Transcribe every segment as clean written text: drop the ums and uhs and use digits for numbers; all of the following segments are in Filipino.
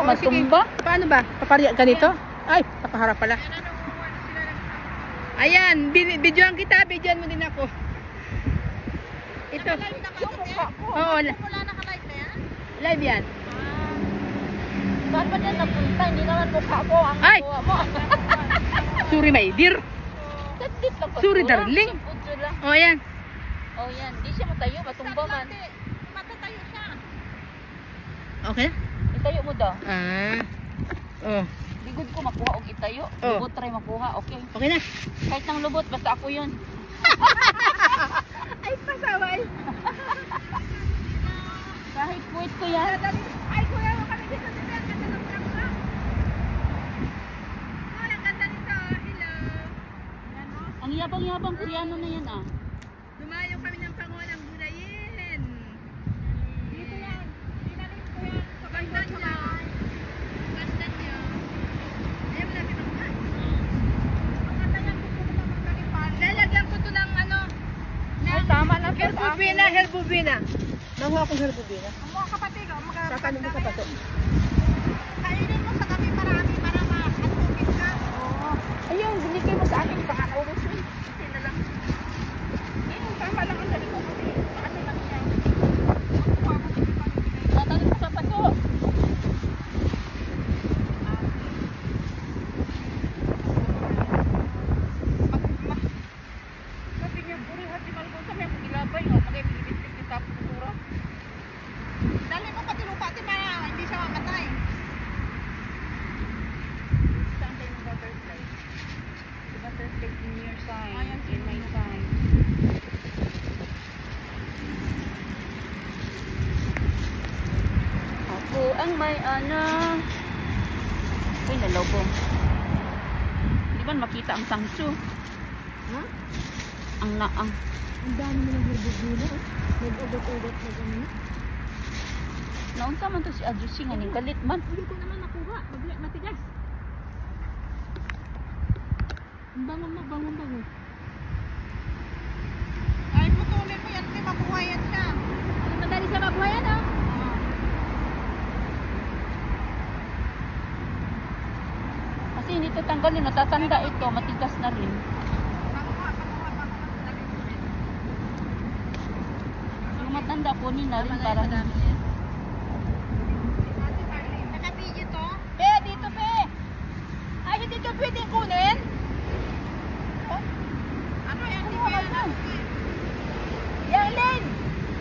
matumba. Paano ba? Paparya ganito? Ay, nakaharap pala. Ayan, videoan kita, videoan mo din ako. Ito. Oo, Wala naka-live na yan? live yan. Saan ba yan napunta? Hindi naman mukha mo ang Ay! mukha mo. Sorry, my dear. Saglit lang. Sorry, darling. Oh, ayan. Oh, yan. Di siya matayo, matumba man. Matatayo siya. Okay? Itayo mo daw. Oh. Ligod ko makuha og itayo. Oh. Lubot try makuha, okay. Okay na. Kahit nang lubot, basta ako yun. Ay, pasaway. Kahit wait ko yan. Ay, kuya mo kami dito sa Bel. Ganda ng truck mo. Oh, ang ganda nito. Hello. Ayan o. Ang yabang-yabang Koreano na yan ah. Dumayo kami ng Pangulang Burayin. Dito yan. Pinalis ko yan. Sa ganda niya. Ganda niya. Ayaw mo natin ang ang ganda niya. Gusto ko naman kalipan. Lalagyan ko ito ng ano. Ay, tama na to. Herbubina, herbubina. Mahuha akong herbubina. Ang mga kapatid ko. Kakano mo sa pato? Kainin mo sa gabi marami para makatupin ka. Oo. Ayun, binigay mo sa akin. Baka naubos mo. Kasi na lang. Ayun, tama lang ang dali ko. Kasi lang siya. Tatalik mo sa paso. Sabi niya, buri hati malbon sa may ilabay. Mag-ibigit-bigit kita po kultura. Dali mo pati lupa para hindi siya mamatay. Saan tayo ng butterfly? The butterfly in your sign. Ayan, in my sign. Ako ang may anak. Uy, nalobong. Di ba makita ang sangsu? Ha? Ang naang. Ang dami mo ng herbubina. Nag-ugot-ugot na ganun. Naunsa man to si Adjusi nga ning galit man. Hindi ko naman nakuha. Matigas. Ang bango. Ay, putulin mo yan. May mabuhayan siya. Madali sa mabuhayan, oh. Kasi hindi to tanggalin, natatanda ito, matigas na rin. Yung matanda kunin na rin para Naka-video to? Pe, dito, pe. Ay, hindi to pwedeng kunin. Ano yan? Hindi ko yan. Yang Lin,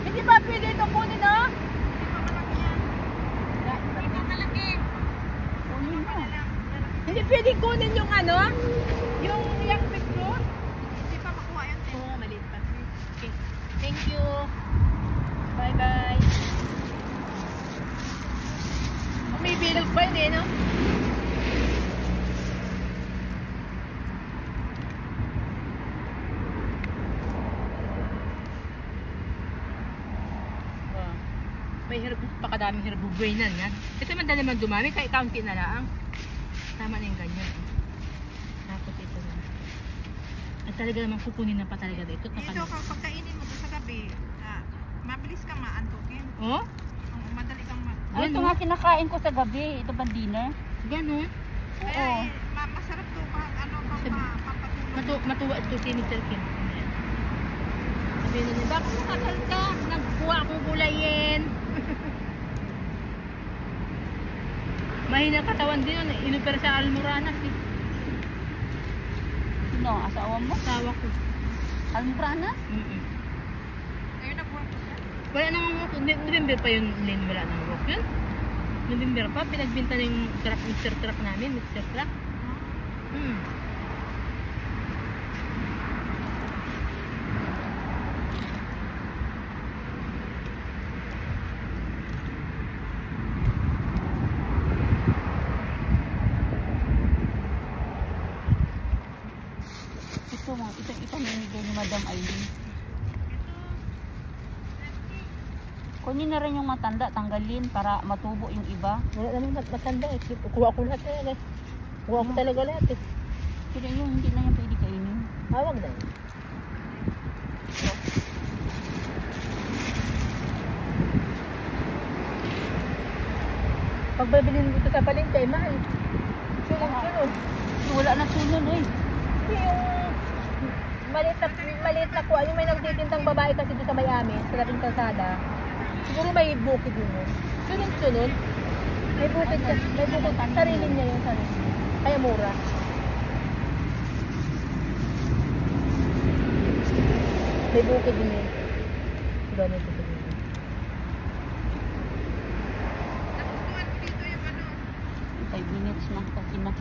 hindi ba pwede itong kunin, no? Hindi pa malaki. kunin mo. Hindi pwedeng kunin yung ano? Yung picture? Hindi pa makuha yan. Oo, maliit pa. Okay. Thank you. Bye-bye. May bilog pa yun, eh, no? May pakadaming herbubuenan yan. Ito man naman dumami, kahit kaunti na lang. Tama na yung ganyan. Tapos ito na. At talaga naman kukunin na pa talaga dito. Dito, pagkainin mo sa gabi, mabilis kang maantukin. Oh? Madali kang Ay, ito nga kinakain ko sa gabi. Ito bandina. Ganon. Oo. Masarap to pag ano pang papatulog. Matuwa ito tinitirkin. Sabihin nila, bakit nakasal ka? Nagkuha akong gulayin. Mahina katawan din yun. Inuper sa Almoranas eh. Sino? Asawa mo? Asawa ko. Almbrana? Ayun na buwan ko siya. Wala namang walk. November pa yun, Lynn. Wala namang walk yun. November pa. Pinagbinta na yung truck, mixer truck namin. Mixer truck. Ito ipamimigay ni Madam Aileen. Kunin na rin yung matanda, tanggalin para matubo yung iba. Wala namang matanda eh. Kuha ko lahat talaga. Kuha ko talaga lahat eh. Pero yung hindi na yan pwede kainin. Hawag na. Pag bibilin dito sa palengke, ay mahal. Sunod-sunod. Wala na sunod eh. Kasi yung maliit na kuha, yung may nagtitintang babae kasi doon sa Miami, sa labing kalsada, siguro may bukid yun. Sunod-sunod, may bukid siya, may bukid, sarili niya yung sarili. Kaya mura. May bukid din yun. Diba may bukid din yun. Nagustuhan ko dito yung ano. 5 minutes na. Kasi na.